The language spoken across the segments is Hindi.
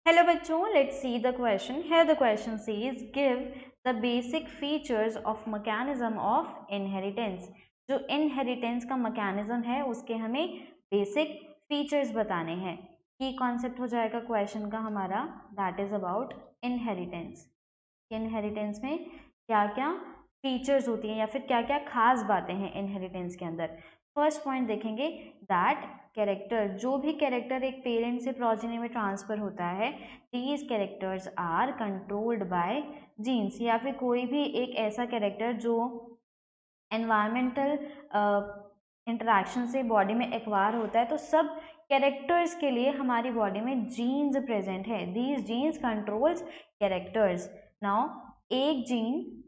Hello बच्चों, let's see the question. Here the question says give the basic features of mechanism of inheritance. जो inheritance का mechanism है उसके हमें basic features बताने हैं. Key concept हो जाएगा question का हमारा, that is about inheritance. inheritance में क्या क्या फीचर्स होती हैं या फिर क्या क्या खास बातें हैं इनहेरिटेंस के अंदर. फर्स्ट पॉइंट देखेंगे दैट कैरेक्टर, जो भी कैरेक्टर एक पेरेंट से प्रोजेनी में ट्रांसफर होता है, these characters are controlled by genes. या फिर कोई भी एक ऐसा कैरेक्टर जो एनवायरमेंटल इंटरेक्शन से बॉडी में एक्वायर होता है, तो सब कैरेक्टर्स के लिए हमारी बॉडी में जीन्स प्रेजेंट है. These jeans controls characters. Now एक जीन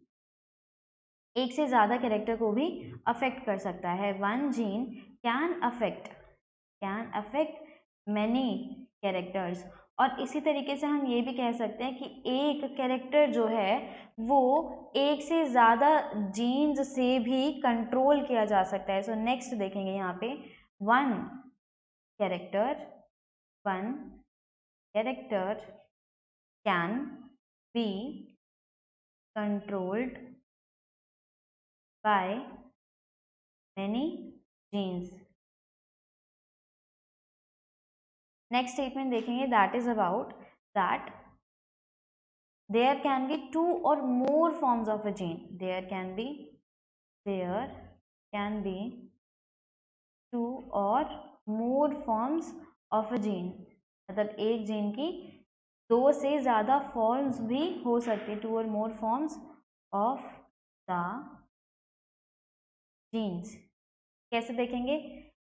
एक से ज़्यादा कैरेक्टर को भी अफेक्ट कर सकता है. One gene can affect many characters. और इसी तरीके से हम ये भी कह सकते हैं कि एक कैरेक्टर जो है वो एक से ज़्यादा जीन्स से भी कंट्रोल किया जा सकता है. सो नेक्स्ट देखेंगे यहाँ पे one character can be controlled by many genes. Next statement देखेंगे that is about that there can be two or more forms of a gene. There can be two or more forms of a gene. मतलब एक जीन की दो से ज़्यादा फॉर्म्स भी हो सकती है. टू और more forms of the genes. कैसे देखेंगे?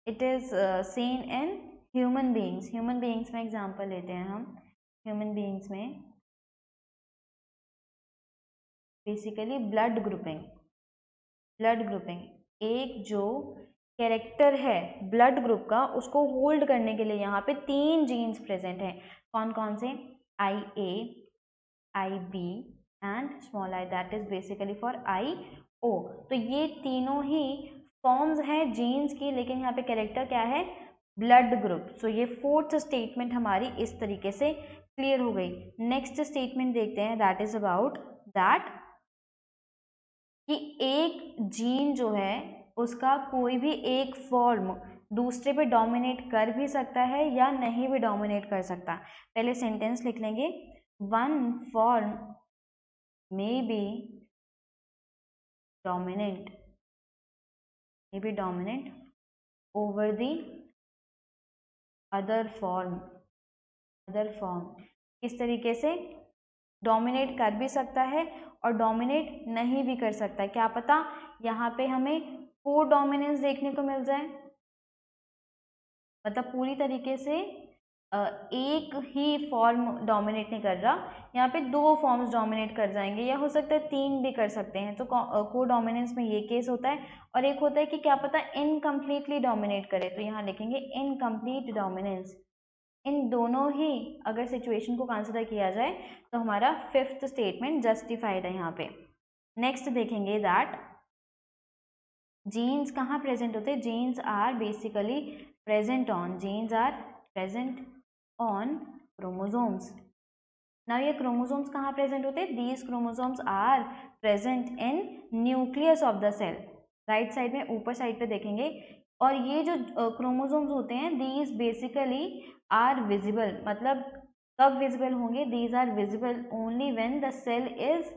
It is seen in human beings में एग्जांपल लेते हैं हम. ह्यूमन बीइंग्स में बेसिकली ब्लड ग्रुपिंग एक जो कैरेक्टर है ब्लड ग्रुप का, उसको होल्ड करने के लिए यहाँ पे तीन जीन्स प्रेजेंट हैं. कौन कौन से? IA, IB and small I, that is basically for IO. तो ये तीनों ही फॉर्म्स हैं जीन्स की, लेकिन यहाँ पे कैरेक्टर क्या है? Blood group. सो ये फोर्थ स्टेटमेंट हमारी इस तरीके से क्लियर हो गई. नेक्स्ट स्टेटमेंट देखते हैं दैट इज अबाउट दैट कि एक जीन जो है उसका कोई भी एक फॉर्म दूसरे पे डोमिनेट कर भी सकता है या नहीं भी डोमिनेट कर सकता. पहले सेंटेंस लिख लेंगे. One form may be dominant over the other form. किस तरीके से? डोमिनेट कर भी सकता है और डोमिनेट नहीं भी कर सकता है. क्या पता यहाँ पे हमें को डोमिनेंस देखने को मिल जाए, मतलब पूरी तरीके से एक ही फॉर्म डोमिनेट नहीं कर रहा, यहाँ पे दो फॉर्म्स डोमिनेट कर जाएंगे, या हो सकता है तीन भी कर सकते हैं. तो को डोमिनेंस में ये केस होता है. और एक होता है कि क्या पता इनकम्प्लीटली डोमिनेट करे, तो यहाँ लिखेंगे इनकम्प्लीट डोमिनेंस. इन दोनों ही अगर सिचुएशन को कंसिडर किया जाए तो हमारा फिफ्थ स्टेटमेंट जस्टिफाइड है यहाँ पे. नेक्स्ट देखेंगे दैट जीन्स कहाँ प्रेजेंट होते हैं? Genes are basically present on chromosomes. Now ये क्रोमोसोम्स कहाँ प्रेजेंट होते हैं? These chromosomes are present in nucleus of the cell. Right side में ऊपर साइड पे देखेंगे. और ये जो क्रोमोसोम्स होते हैं दीज बेसिकली आर विजिबल. मतलब कब विजिबल होंगे? These are visible only when the cell is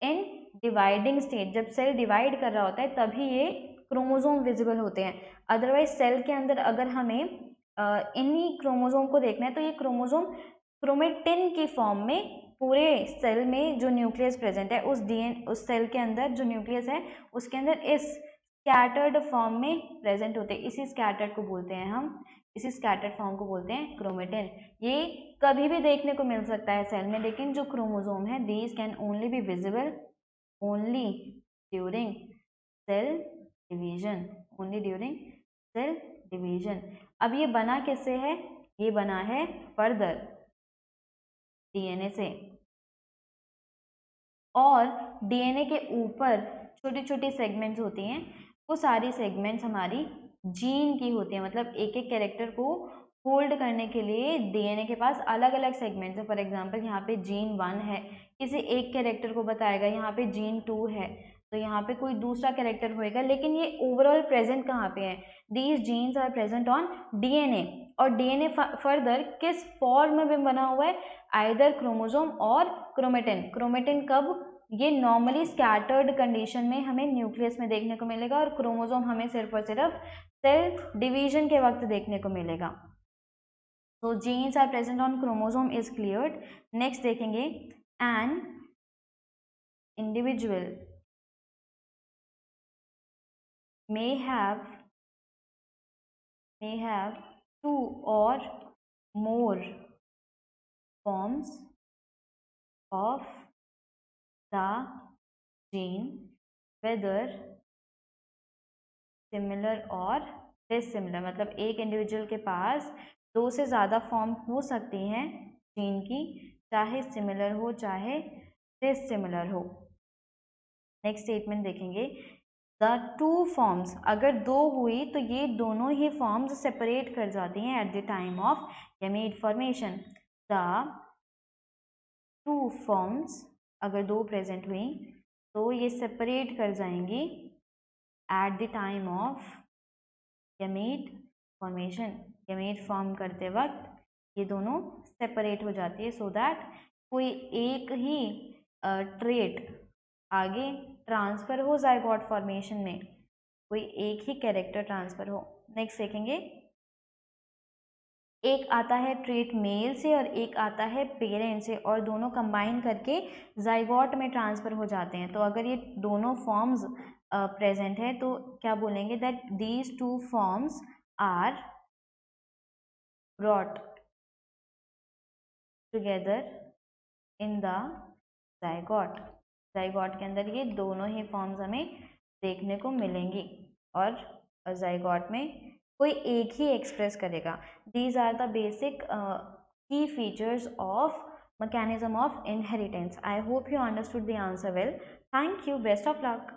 in dividing state. जब सेल डिवाइड कर रहा होता है तभी ये क्रोमोसोम विजिबल होते हैं. अदरवाइज सेल के अंदर अगर हमें इन्हीं क्रोमोसोम को देखना है तो ये क्रोमोसोम क्रोमेटिन की फॉर्म में पूरे सेल में जो न्यूक्लियस प्रेजेंट है उस सेल के अंदर जो न्यूक्लियस है उसके अंदर इस स्कैटर्ड फॉर्म में प्रेजेंट होते हैं. इसी स्कैटर्ड फॉर्म को बोलते हैं क्रोमेटिन. ये कभी भी देखने को मिल सकता है सेल में, लेकिन जो क्रोमोसोम है these can only be visible only during cell division. अब ये बना किससे है? ये बना है फर्दर डीएनए से. और डीएनए के ऊपर छोटी छोटी सेगमेंट्स होती हैं. वो सारी सेगमेंट्स हमारी जीन की होती हैं. मतलब एक एक कैरेक्टर को होल्ड करने के लिए डीएनए के पास अलग अलग सेगमेंट्स है। फॉर एग्जांपल यहाँ पे जीन 1 है, किसी एक कैरेक्टर को बताएगा, यहाँ पे जीन 2 है तो यहाँ पे कोई दूसरा कैरेक्टर होएगा, लेकिन ये ओवरऑल प्रेजेंट कहाँ पे है? These genes are present on DNA. और डीएनए फर्दर किस फॉर्म में बना हुआ है? आइदर क्रोमोसोम और क्रोमेटिन। क्रोमेटिन कब? ये नॉर्मली स्कैटर्ड कंडीशन में हमें न्यूक्लियस में देखने को मिलेगा, और क्रोमोसोम हमें सिर्फ और सिर्फ सेल डिवीजन के वक्त देखने को मिलेगा। So genes are present on chromosome is cleared. Next देखेंगे, an individual may have two or more forms of the gene, whether similar or dissimilar। मतलब एक इंडिविजुअल के पास 2 से ज़्यादा फॉर्म हो सकती हैं जीन की, चाहे सिमिलर हो चाहे डिसिमिलर हो। नेक्स्ट स्टेटमेंट देखेंगे, द टू फॉर्म्स, अगर 2 हुई तो ये दोनों ही फॉर्म्स सेपरेट कर जाती हैं at the time of gamete formation. The two forms, अगर 2 प्रेजेंट हुई तो ये सेपरेट कर जाएंगी at the time of gamete formation. Gamete form करते वक्त ये दोनों सेपरेट हो जाती है, सो दैट कोई एक ही ट्रेट आगे ट्रांसफर हो जाइगोट फॉर्मेशन में, कोई एक ही कैरेक्टर ट्रांसफर हो। नेक्स्ट देखेंगे, एक आता है ट्रेट मेल से और एक आता है पेरेंट से, और दोनों कंबाइन करके जाइगोट में ट्रांसफर हो जाते हैं। तो अगर ये दोनों फॉर्म्स प्रेजेंट है तो क्या बोलेंगे? That these two forms are brought together in the zygote. Zygote के अंदर ये दोनों ही फॉर्म्स हमें देखने को मिलेंगी, और जाइगोट में कोई एक ही एक्सप्रेस करेगा। दीज आर द बेसिक की features of mechanism of inheritance. I hope you understood the answer well. Thank you. Best of luck.